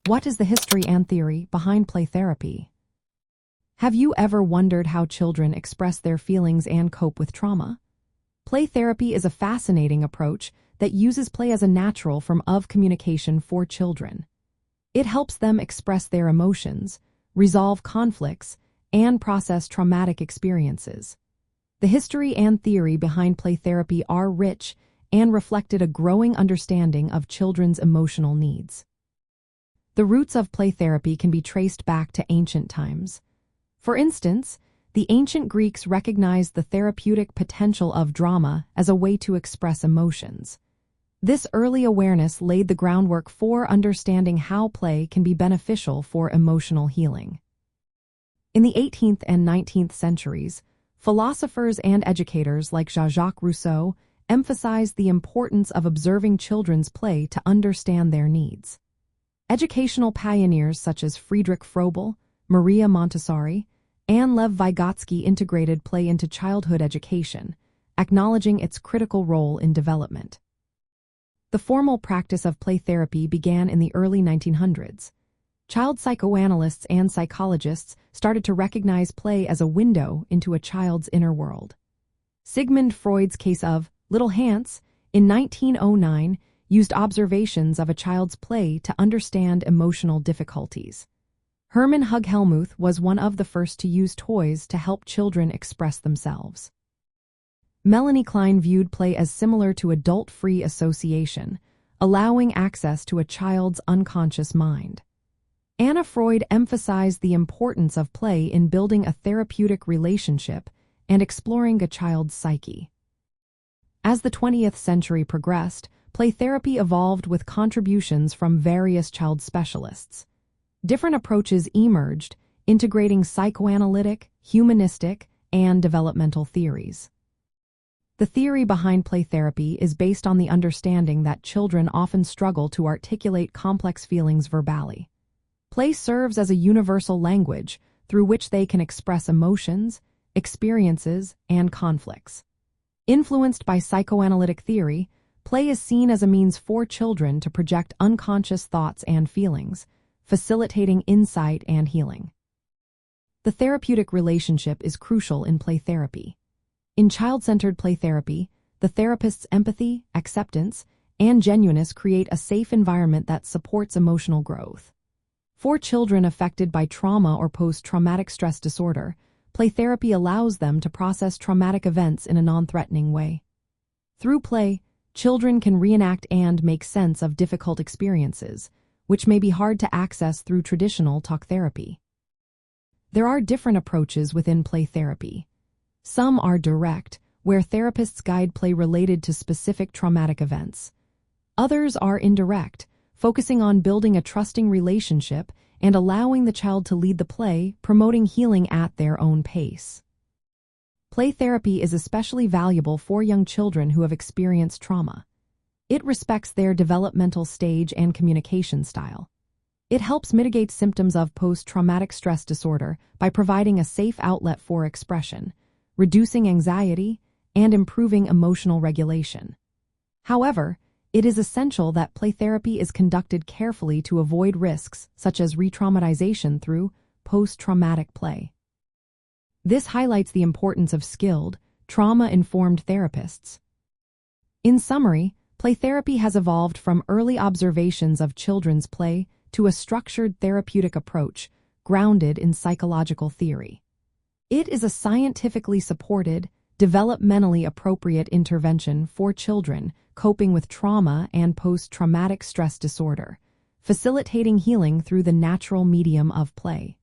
What is the history and theory behind play therapy? Have you ever wondered how children express their feelings and cope with trauma? Play therapy is a fascinating approach that uses play as a natural form of communication for children. It helps them express their emotions, resolve conflicts, and process traumatic experiences. The history and theory behind play therapy are rich and reflected a growing understanding of children's emotional needs. The roots of play therapy can be traced back to ancient times. For instance, the ancient Greeks recognized the therapeutic potential of drama as a way to express emotions. This early awareness laid the groundwork for understanding how play can be beneficial for emotional healing. In the 18th and 19th centuries, philosophers and educators like Jean-Jacques Rousseau emphasized the importance of observing children's play to understand their needs. Educational pioneers such as Friedrich Froebel, Maria Montessori, and Lev Vygotsky integrated play into childhood education, acknowledging its critical role in development. The formal practice of play therapy began in the early 1900s. Child psychoanalysts and psychologists started to recognize play as a window into a child's inner world. Sigmund Freud's case of Little Hans in 1909 used observations of a child's play to understand emotional difficulties. Hermann Hug-Hellmuth was one of the first to use toys to help children express themselves. Melanie Klein viewed play as similar to adult-free association, allowing access to a child's unconscious mind. Anna Freud emphasized the importance of play in building a therapeutic relationship and exploring a child's psyche. As the 20th century progressed, play therapy evolved with contributions from various child specialists. Different approaches emerged, integrating psychoanalytic, humanistic, and developmental theories. The theory behind play therapy is based on the understanding that children often struggle to articulate complex feelings verbally. Play serves as a universal language through which they can express emotions, experiences, and conflicts. Influenced by psychoanalytic theory, play is seen as a means for children to project unconscious thoughts and feelings, facilitating insight and healing. The therapeutic relationship is crucial in play therapy. In child-centered play therapy, the therapist's empathy, acceptance, and genuineness create a safe environment that supports emotional growth. For children affected by trauma or post-traumatic stress disorder, play therapy allows them to process traumatic events in a non-threatening way. Through play, children can reenact and make sense of difficult experiences, which may be hard to access through traditional talk therapy. There are different approaches within play therapy. Some are direct, where therapists guide play related to specific traumatic events. Others are indirect, focusing on building a trusting relationship and allowing the child to lead the play, promoting healing at their own pace. Play therapy is especially valuable for young children who have experienced trauma. It respects their developmental stage and communication style. It helps mitigate symptoms of post-traumatic stress disorder by providing a safe outlet for expression, reducing anxiety, and improving emotional regulation. However, it is essential that play therapy is conducted carefully to avoid risks such as re-traumatization through post-traumatic play. This highlights the importance of skilled, trauma-informed therapists. In summary, play therapy has evolved from early observations of children's play to a structured therapeutic approach grounded in psychological theory. It is a scientifically supported, developmentally appropriate intervention for children coping with trauma and post-traumatic stress disorder, facilitating healing through the natural medium of play.